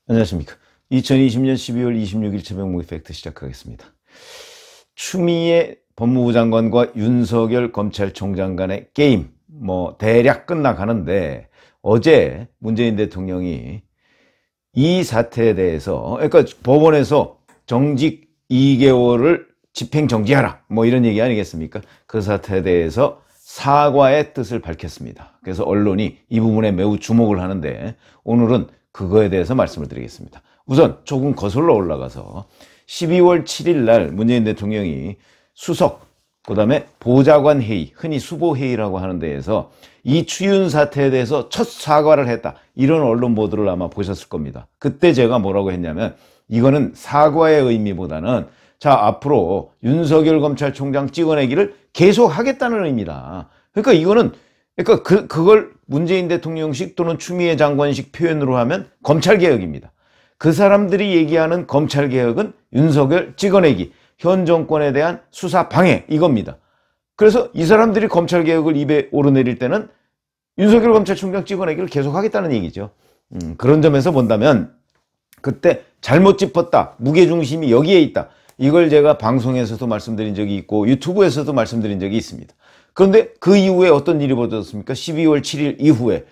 안녕하십니까. 2020년 12월 26일 새벽 모의 팩트 시작하겠습니다. 추미애 법무부 장관과 윤석열 검찰총장 간의 게임, 대략 끝나가는데, 어제 문재인 대통령이 이 사태에 대해서, 그러니까 법원에서 정직 2개월을 집행 정지하라, 이런 얘기 아니겠습니까? 그 사태에 대해서 사과의 뜻을 밝혔습니다. 그래서 언론이 이 부분에 매우 주목을 하는데, 오늘은 그거에 대해서 말씀을 드리겠습니다. 우선 조금 거슬러 올라가서 12월 7일 날 문재인 대통령이 수석, 그 다음에 보좌관 회의, 흔히 수보회의라고 하는 데에서 이 추윤 사태에 대해서 첫 사과를 했다. 이런 언론 보도를 아마 보셨을 겁니다. 그때 제가 뭐라고 했냐면, 이거는 사과의 의미보다는 자, 앞으로 윤석열 검찰총장 찍어내기를 계속 하겠다는 의미다. 그러니까 그걸 문재인 대통령식 또는 추미애 장관식 표현으로 하면 검찰개혁입니다. 그 사람들이 얘기하는 검찰개혁은 윤석열 찍어내기, 현 정권에 대한 수사 방해, 이겁니다. 그래서 이 사람들이 검찰개혁을 입에 오르내릴 때는 윤석열 검찰총장 찍어내기를 계속하겠다는 얘기죠. 그런 점에서 본다면 그때 잘못 짚었다, 무게중심이 여기에 있다, 이걸 제가 방송에서도 말씀드린 적이 있고 유튜브에서도 말씀드린 적이 있습니다. 그런데 그 이후에 어떤 일이 벌어졌습니까? 12월 7일 이후에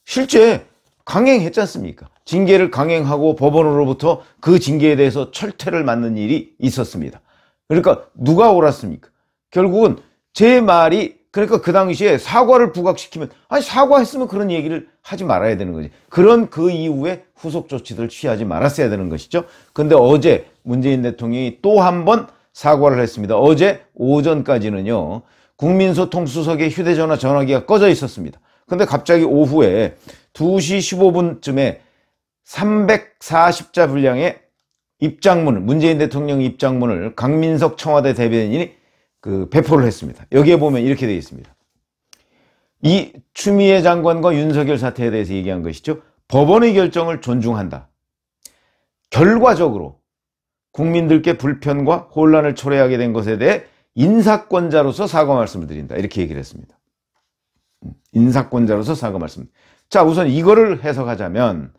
실제 강행했지 않습니까? 징계를 강행하고 법원으로부터 그 징계에 대해서 철퇴를 맞는 일이 있었습니다. 그러니까 누가 옳았습니까? 결국은 제 말이, 그러니까 그 당시에 사과를 부각시키면, 아니 사과했으면 그런 얘기를 하지 말아야 되는 거지. 그런 그 이후에 후속 조치들을 취하지 말았어야 되는 것이죠. 근데 어제 문재인 대통령이 또 한 번 사과를 했습니다. 어제 오전까지는요, 국민소통 수석의 휴대전화 전화기가 꺼져 있었습니다. 근데 갑자기 오후에 2시 15분쯤에 340자 분량의 입장문을, 문재인 대통령 입장문을 강민석 청와대 대변인이 배포를 했습니다. 여기에 보면 이렇게 되어 있습니다. 이 추미애 장관과 윤석열 사태에 대해서 얘기한 것이죠. 법원의 결정을 존중한다. 결과적으로 국민들께 불편과 혼란을 초래하게 된 것에 대해 인사권자로서 사과 말씀을 드린다. 이렇게 얘기를 했습니다. 인사권자로서 사과 말씀. 자, 우선 이거를 해석하자면,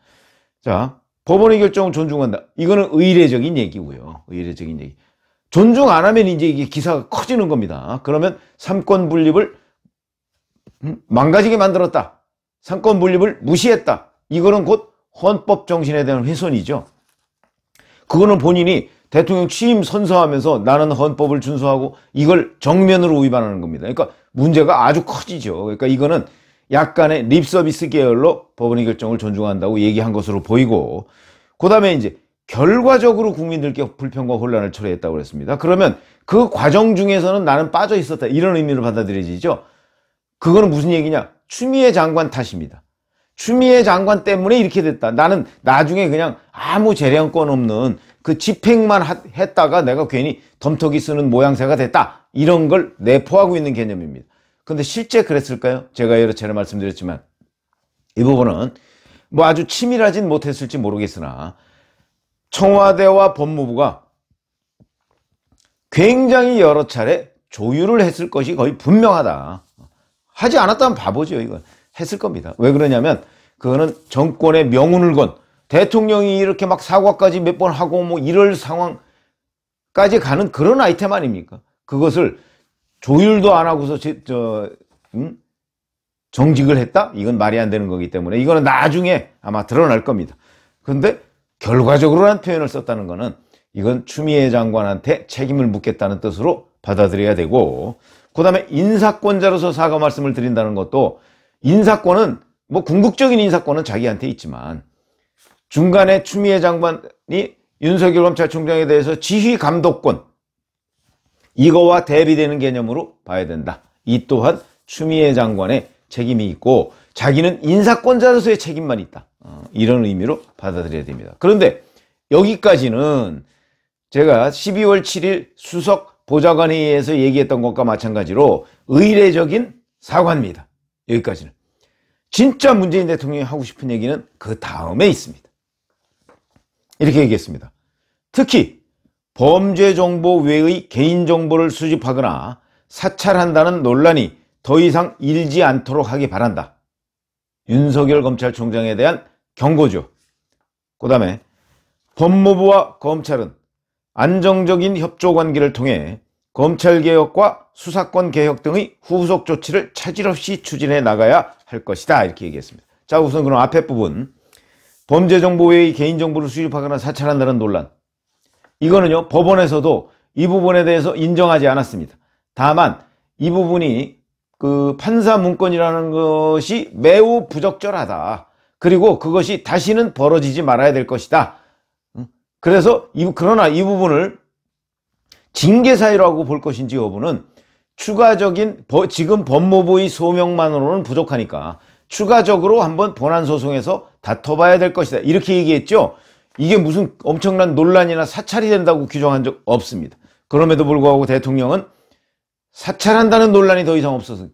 자, 법원의 결정을 존중한다. 이거는 의례적인 얘기고요. 의례적인 얘기. 존중 안 하면 이제 이게 기사가 커지는 겁니다. 그러면 삼권 분립을 망가지게 만들었다. 삼권 분립을 무시했다. 이거는 곧 헌법 정신에 대한 훼손이죠. 그거는 본인이 대통령 취임 선서하면서 나는 헌법을 준수하고 이걸 정면으로 위반하는 겁니다. 그러니까 문제가 아주 커지죠. 그러니까 이거는 약간의 립서비스 계열로 법원의 결정을 존중한다고 얘기한 것으로 보이고, 그 다음에 이제 결과적으로 국민들께 불편과 혼란을 초래했다고 그랬습니다. 그러면 그 과정 중에서는 나는 빠져 있었다, 이런 의미로 받아들여지죠. 그거는 무슨 얘기냐? 추미애 장관 탓입니다. 추미애 장관 때문에 이렇게 됐다. 나는 나중에 그냥 아무 재량권 없는 그 집행만 했다가 내가 괜히 덤터기 쓰는 모양새가 됐다, 이런 걸 내포하고 있는 개념입니다. 근데 실제 그랬을까요? 제가 여러 차례 말씀드렸지만 이 부분은 아주 치밀하진 못했을지 모르겠으나 청와대와 법무부가 굉장히 여러 차례 조율을 했을 것이 거의 분명하다. 하지 않았다면 바보죠. 이건 했을 겁니다. 왜 그러냐면 그거는 정권의 명운을 건, 대통령이 이렇게 막 사과까지 몇 번 하고 이럴 상황까지 가는 그런 아이템 아닙니까? 그것을 조율도 안 하고서 정직을 했다? 이건 말이 안 되는 거기 때문에 이거는 나중에 아마 드러날 겁니다. 그런데 결과적으로라는 표현을 썼다는 거는 이건 추미애 장관한테 책임을 묻겠다는 뜻으로 받아들여야 되고, 그 다음에 인사권자로서 사과 말씀을 드린다는 것도, 인사권은 궁극적인 인사권은 자기한테 있지만 중간에 추미애 장관이 윤석열 검찰총장에 대해서 지휘 감독권, 이거와 대비되는 개념으로 봐야 된다. 이 또한 추미애 장관의 책임이 있고 자기는 인사권자로서의 책임만 있다, 이런 의미로 받아들여야 됩니다. 그런데 여기까지는 제가 12월 7일 수석 보좌관회의에서 얘기했던 것과 마찬가지로 의례적인 사과입니다. 여기까지는. 진짜 문재인 대통령이 하고 싶은 얘기는 그 다음에 있습니다. 이렇게 얘기했습니다. 특히 범죄 정보 외의 개인정보를 수집하거나 사찰한다는 논란이 더 이상 일지 않도록 하기 바란다. 윤석열 검찰총장에 대한 경고죠. 그 다음에 법무부와 검찰은 안정적인 협조 관계를 통해 검찰개혁과 수사권 개혁 등의 후속 조치를 차질 없이 추진해 나가야 할 것이다. 이렇게 얘기했습니다. 자, 우선 그럼 앞에 부분, 범죄정보외의 개인정보를 수집하거나 사찰한다는 논란. 이거는요, 법원에서도 이 부분에 대해서 인정하지 않았습니다. 다만 이 부분이 그 판사 문건이라는 것이 매우 부적절하다. 그리고 그것이 다시는 벌어지지 말아야 될 것이다. 그래서 그러나 이 부분을 징계 사유라고 볼 것인지 여부는 추가적인 지금 법무부의 소명만으로는 부족하니까 추가적으로 한번 본안소송에서 다퉈봐야 될 것이다. 이렇게 얘기했죠. 이게 무슨 엄청난 논란이나 사찰이 된다고 규정한 적 없습니다. 그럼에도 불구하고 대통령은 사찰한다는 논란이 더 이상 없어서,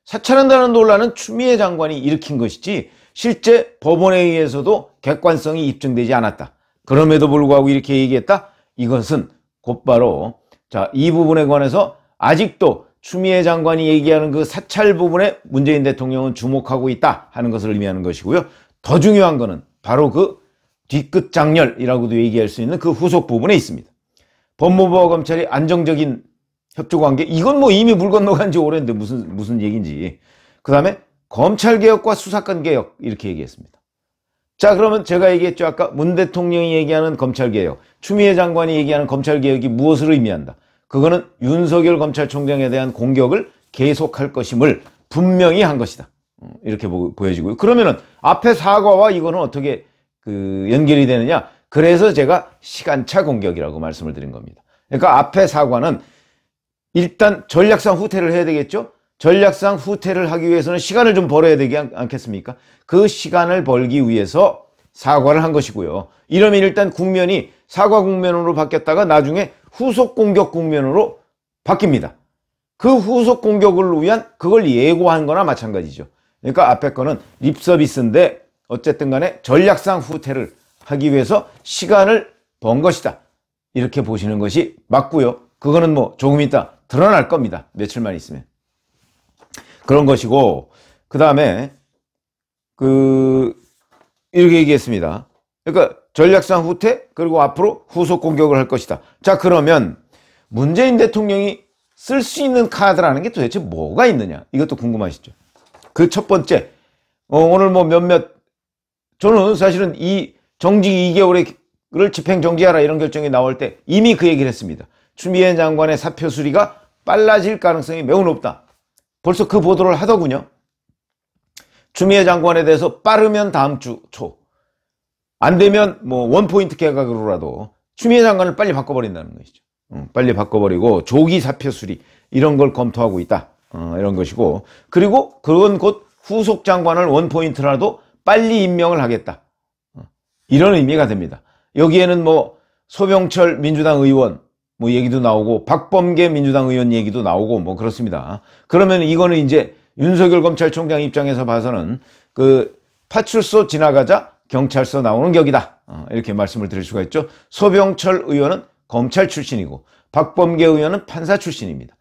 사찰한다는 논란은 추미애 장관이 일으킨 것이지 실제 법원에 의해서도 객관성이 입증되지 않았다. 그럼에도 불구하고 이렇게 얘기했다? 이것은 곧바로 자, 이 부분에 관해서 아직도 추미애 장관이 얘기하는 그 사찰 부분에 문재인 대통령은 주목하고 있다 하는 것을 의미하는 것이고요. 더 중요한 거는 바로 그 뒤끝 장렬이라고도 얘기할 수 있는 그 후속 부분에 있습니다. 법무부와 검찰이 안정적인 협조관계, 이건 뭐 이미 물 건너간 지 오래인데 무슨 얘기인지. 그 다음에 검찰개혁과 수사권 개혁, 이렇게 얘기했습니다. 자, 그러면 제가 얘기했죠. 아까 문 대통령이 얘기하는 검찰개혁, 추미애 장관이 얘기하는 검찰개혁이 무엇을 의미한다? 그거는 윤석열 검찰총장에 대한 공격을 계속할 것임을 분명히 한 것이다. 이렇게 보여지고요. 그러면은 앞에 사과와 이거는 어떻게 연결이 되느냐? 그래서 제가 시간차 공격이라고 말씀을 드린 겁니다. 그러니까 앞에 사과는 일단 전략상 후퇴를 해야 되겠죠? 전략상 후퇴를 하기 위해서는 시간을 좀 벌어야 되지 않겠습니까? 그 시간을 벌기 위해서 사과를 한 것이고요. 이러면 일단 국면이 사과 국면으로 바뀌었다가 나중에 후속 공격 국면으로 바뀝니다. 그 후속 공격을 위한 그걸 예고한 거나 마찬가지죠. 그러니까 앞에 거는 립서비스인데 어쨌든 간에 전략상 후퇴를 하기 위해서 시간을 번 것이다. 이렇게 보시는 것이 맞고요. 그거는 뭐 조금 있다 드러날 겁니다. 며칠만 있으면. 그런 것이고, 그 다음에 이렇게 얘기했습니다. 그러니까 전략상 후퇴, 그리고 앞으로 후속 공격을 할 것이다. 자, 그러면 문재인 대통령이 쓸 수 있는 카드라는 게 도대체 뭐가 있느냐? 이것도 궁금하시죠? 그 첫 번째, 오늘 뭐 저는 사실은 이 정직 2개월을 집행정지하라 이런 결정이 나올 때 이미 그 얘기를 했습니다. 추미애 장관의 사표 수리가 빨라질 가능성이 매우 높다. 벌써 그 보도를 하더군요. 추미애 장관에 대해서 빠르면 다음 주 초, 안 되면 뭐 원포인트 개각으로라도 추미애 장관을 빨리 바꿔버린다는 것이죠. 빨리 바꿔버리고 조기 사표 수리 이런 걸 검토하고 있다. 이런 것이고, 그리고 그건 곧 후속 장관을 원포인트라도 빨리 임명을 하겠다. 이런 의미가 됩니다. 여기에는 뭐 소병철 민주당 의원 뭐 얘기도 나오고 박범계 민주당 의원 얘기도 나오고 뭐 그렇습니다. 그러면 이거는 이제 윤석열 검찰총장 입장에서 봐서는 그 파출소 지나가자 경찰서 나오는 격이다. 이렇게 말씀을 드릴 수가 있죠. 소병철 의원은 검찰 출신이고 박범계 의원은 판사 출신입니다.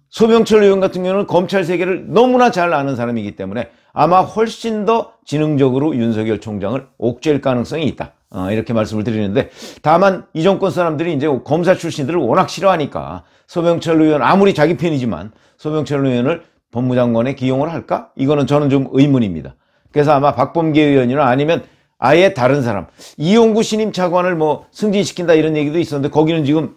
소병철 의원 같은 경우는 검찰 세계를 너무나 잘 아는 사람이기 때문에 아마 훨씬 더 지능적으로 윤석열 총장을 옥죄일 가능성이 있다. 이렇게 말씀을 드리는데, 다만 이 정권 사람들이 이제 검사 출신들을 워낙 싫어하니까 소병철 의원, 아무리 자기 편이지만 소병철 의원을 법무장관에 기용을 할까? 이거는 저는 좀 의문입니다. 그래서 아마 박범계 의원이나 아니면 아예 다른 사람, 이용구 신임 차관을 뭐 승진시킨다 이런 얘기도 있었는데 거기는 지금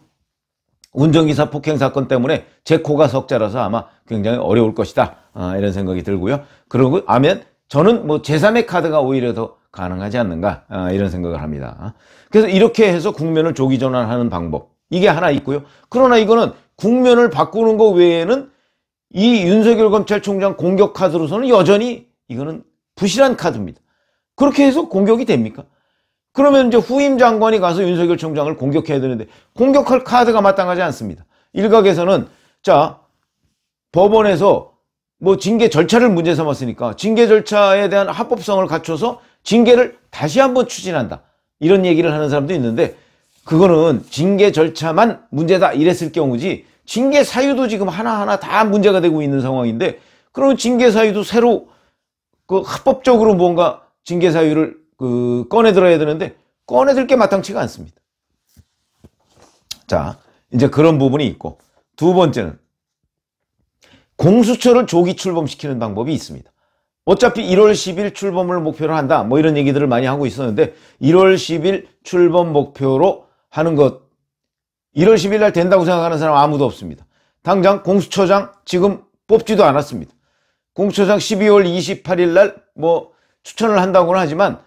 운전기사 폭행 사건 때문에 제 코가 석자라서 아마 굉장히 어려울 것이다. 이런 생각이 들고요. 그러고 하면 저는 뭐 제3의 카드가 오히려 더 가능하지 않는가, 이런 생각을 합니다. 그래서 이렇게 해서 국면을 조기 전환하는 방법, 이게 하나 있고요. 그러나 이거는 국면을 바꾸는 것 외에는 이 윤석열 검찰총장 공격 카드로서는 여전히 이거는 부실한 카드입니다. 그렇게 해서 공격이 됩니까? 그러면 이제 후임 장관이 가서 윤석열 총장을 공격해야 되는데 공격할 카드가 마땅하지 않습니다. 일각에서는 자, 법원에서 뭐 징계 절차를 문제 삼았으니까 징계 절차에 대한 합법성을 갖춰서 징계를 다시 한번 추진한다. 이런 얘기를 하는 사람도 있는데, 그거는 징계 절차만 문제다 이랬을 경우지 징계 사유도 지금 하나하나 다 문제가 되고 있는 상황인데, 그러면 징계 사유도 새로 그 합법적으로 뭔가 징계 사유를 꺼내들어야 되는데 꺼내들 게 마땅치가 않습니다. 자, 이제 그런 부분이 있고, 두 번째는 공수처를 조기 출범시키는 방법이 있습니다. 어차피 1월 10일 출범을 목표로 한다, 뭐 이런 얘기들을 많이 하고 있었는데 1월 10일 출범 목표로 하는 것, 1월 10일 날 된다고 생각하는 사람 아무도 없습니다. 당장 공수처장 지금 뽑지도 않았습니다. 공수처장 12월 28일 날 뭐 추천을 한다고는 하지만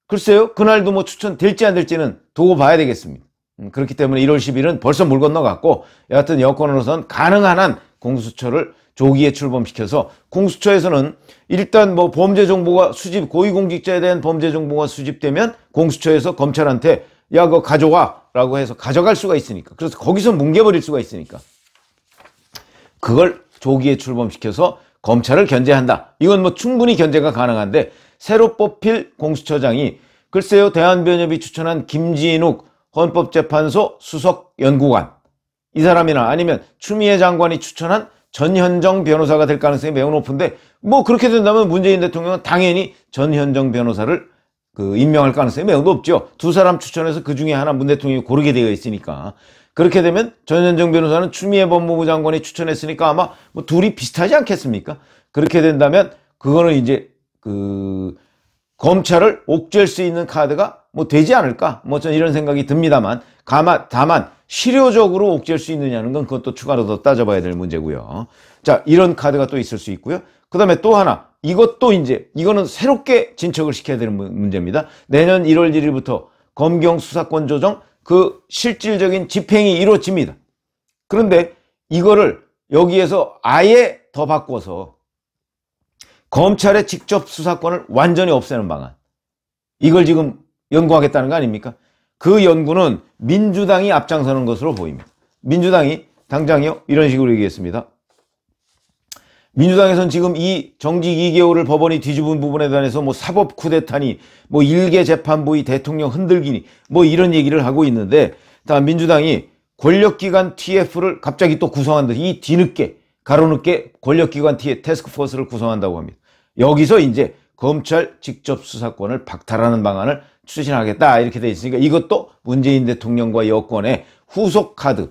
글쎄요, 그날도 뭐 추천될지 안 될지는 두고 봐야 되겠습니다. 그렇기 때문에 1월 10일은 벌써 물 건너갔고, 여하튼 여권으로선 가능한 한 공수처를 조기에 출범시켜서, 공수처에서는 일단 뭐 범죄 정보가 고위공직자에 대한 범죄 정보가 수집되면 공수처에서 검찰한테 야, 그거 가져와 라고 해서 가져갈 수가 있으니까, 그래서 거기서 뭉개버릴 수가 있으니까 그걸 조기에 출범시켜서 검찰을 견제한다. 이건 뭐 충분히 견제가 가능한데, 새로 뽑힐 공수처장이 글쎄요, 대한변협이 추천한 김진욱 헌법재판소 수석연구관, 이 사람이나 아니면 추미애 장관이 추천한 전현정 변호사가 될 가능성이 매우 높은데, 뭐 그렇게 된다면 문재인 대통령은 당연히 전현정 변호사를 임명할 가능성이 매우 높죠. 두 사람 추천해서 그 중에 하나 문 대통령이 고르게 되어 있으니까. 그렇게 되면 전현정 변호사는 추미애 법무부 장관이 추천했으니까 아마 뭐 둘이 비슷하지 않겠습니까? 그렇게 된다면 그거는 이제 검찰을 옥죄할 수 있는 카드가 뭐 되지 않을까? 뭐 저는 이런 생각이 듭니다만, 다만 실효적으로 옥죄할 수 있느냐는 건 그것도 추가로 더 따져봐야 될 문제고요. 자, 이런 카드가 또 있을 수 있고요. 그 다음에 또 하나, 이거는 새롭게 진척을 시켜야 되는 문제입니다. 내년 1월 1일부터 검경 수사권 조정, 그 실질적인 집행이 이루어집니다. 그런데 이거를 여기에서 아예 더 바꿔서 검찰의 직접 수사권을 완전히 없애는 방안, 이걸 지금 연구하겠다는 거 아닙니까? 그 연구는 민주당이 앞장서는 것으로 보입니다. 민주당이 당장요, 이런 식으로 얘기했습니다. 민주당에서는 지금 이 정직 2개월을 법원이 뒤집은 부분에 대해서 뭐 사법 쿠데타니, 뭐 일개 재판부의 대통령 흔들기니, 뭐 이런 얘기를 하고 있는데, 다 민주당이 권력기관 TF를 갑자기 또 구성한다. 이 뒤늦게, 가로늦게 권력기관 태스크포스를 구성한다고 합니다. 여기서 이제 검찰 직접 수사권을 박탈하는 방안을 추진하겠다, 이렇게 돼 있으니까 이것도 문재인 대통령과 여권의 후속 카드,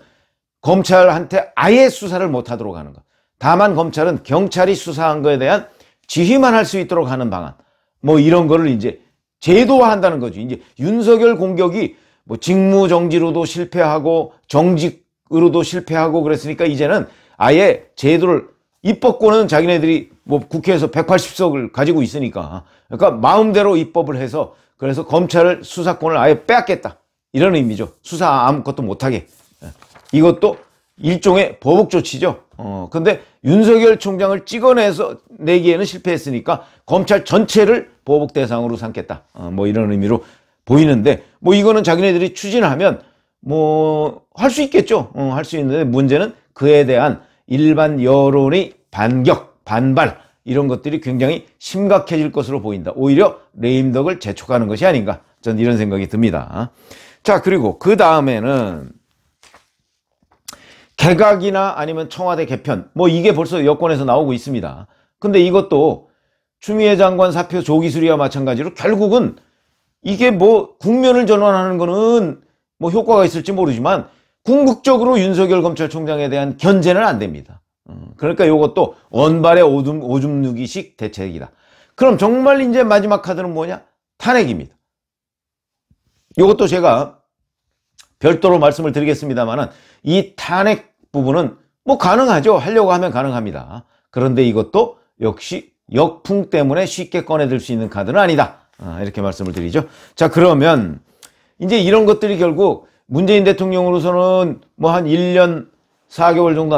검찰한테 아예 수사를 못하도록 하는 것. 다만 검찰은 경찰이 수사한 거에 대한 지휘만 할 수 있도록 하는 방안, 뭐 이런 거를 이제 제도화한다는 거죠. 이제 윤석열 공격이 뭐 직무정지로도 실패하고 정직으로도 실패하고 그랬으니까 이제는 아예 제도를, 입법권은 자기네들이 뭐 국회에서 180석을 가지고 있으니까, 그러니까 마음대로 입법을 해서, 그래서 검찰을 수사권을 아예 빼앗겠다, 이런 의미죠. 수사 아무것도 못하게. 이것도 일종의 보복 조치죠. 근데 윤석열 총장을 찍어내서 내기에는 실패했으니까 검찰 전체를 보복 대상으로 삼겠다, 뭐 이런 의미로 보이는데, 뭐 이거는 자기네들이 추진하면 뭐 할 수 있겠죠. 할 수 있는데, 문제는 그에 대한 일반 여론의 반발, 이런 것들이 굉장히 심각해질 것으로 보인다. 오히려 레임덕을 재촉하는 것이 아닌가, 저는 이런 생각이 듭니다. 자, 그리고 그 다음에는 개각이나 아니면 청와대 개편, 뭐 이게 벌써 여권에서 나오고 있습니다. 근데 이것도 추미애 장관 사표 조기 수리와 마찬가지로 결국은 이게 뭐 국면을 전환하는 거는 뭐 효과가 있을지 모르지만 궁극적으로 윤석열 검찰총장에 대한 견제는 안 됩니다. 그러니까 이것도 원발의 오줌 누기식 대책이다. 그럼 정말 이제 마지막 카드는 뭐냐? 탄핵입니다. 이것도 제가 별도로 말씀을 드리겠습니다만은, 이 탄핵 부분은 뭐 가능하죠. 하려고 하면 가능합니다. 그런데 이것도 역시 역풍 때문에 쉽게 꺼내들 수 있는 카드는 아니다, 이렇게 말씀을 드리죠. 자, 그러면 이제 이런 것들이 결국 문재인 대통령으로서는 뭐 한 1년 4개월 정도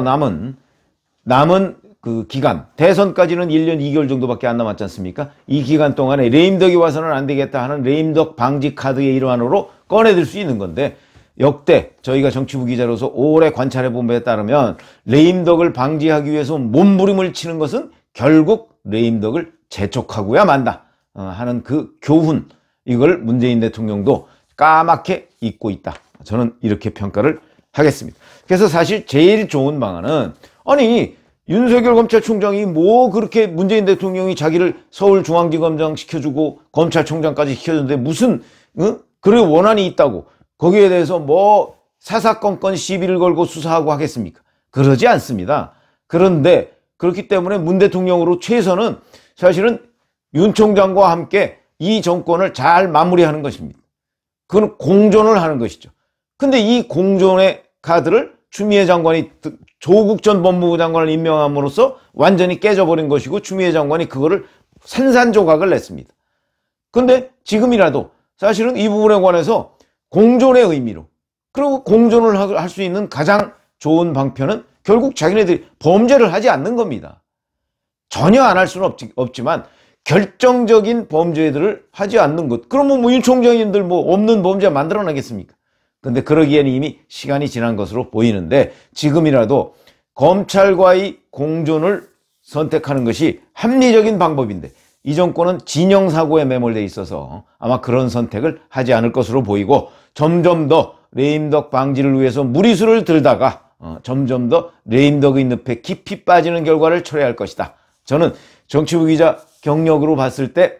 남은 그 기간, 대선까지는 1년 2개월 정도밖에 안 남았지 않습니까? 이 기간 동안에 레임덕이 와서는 안 되겠다 하는 레임덕 방지 카드의 일환으로 꺼내들 수 있는 건데, 역대 저희가 정치부 기자로서 오래 관찰해 본 바에 따르면 레임덕을 방지하기 위해서 몸부림을 치는 것은 결국 레임덕을 재촉하고야 만다 하는 그 교훈, 이걸 문재인 대통령도 까맣게 잊고 있다, 저는 이렇게 평가를 하겠습니다. 그래서 사실 제일 좋은 방안은, 아니 윤석열 검찰총장이 뭐 그렇게 문재인 대통령이 자기를 서울중앙지검장 시켜주고 검찰총장까지 시켜줬는데 무슨 그래 원한이 있다고 거기에 대해서 뭐 사사건건 시비를 걸고 수사하고 하겠습니까? 그러지 않습니다. 그런데 그렇기 때문에 문 대통령으로 최선은 사실은 윤 총장과 함께 이 정권을 잘 마무리하는 것입니다. 그건 공존을 하는 것이죠. 근데 이 공존의 카드를 추미애 장관이 조국 전 법무부 장관을 임명함으로써 완전히 깨져버린 것이고 추미애 장관이 그거를 산산조각을 냈습니다. 근데 지금이라도 사실은 이 부분에 관해서 공존의 의미로 그리고 공존을 할 수 있는 가장 좋은 방편은 결국 자기네들이 범죄를 하지 않는 겁니다. 전혀 안 할 수는 없지만 결정적인 범죄들을 하지 않는 것. 그러면 뭐 윤 총장님들 뭐 없는 범죄 만들어내겠습니까? 근데 그러기에는 이미 시간이 지난 것으로 보이는데 지금이라도 검찰과의 공존을 선택하는 것이 합리적인 방법인데 이 정권은 진영사고에 매몰돼 있어서 아마 그런 선택을 하지 않을 것으로 보이고 점점 더 레임덕 방지를 위해서 무리수를 들다가 점점 더 레임덕의 늪에 깊이 빠지는 결과를 초래할 것이다. 저는 정치부 기자 경력으로 봤을 때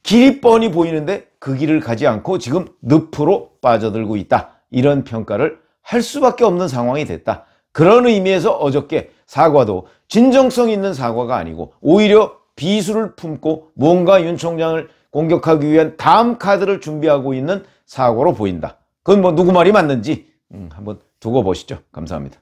길이 뻔히 보이는데 그 길을 가지 않고 지금 늪으로 빠져들고 있다. 이런 평가를 할 수밖에 없는 상황이 됐다. 그런 의미에서 어저께 사과도 진정성 있는 사과가 아니고 오히려 비수를 품고 무언가 윤 총장을 공격하기 위한 다음 카드를 준비하고 있는 사과로 보인다. 그건 뭐 누구 말이 맞는지 한번 두고 보시죠. 감사합니다.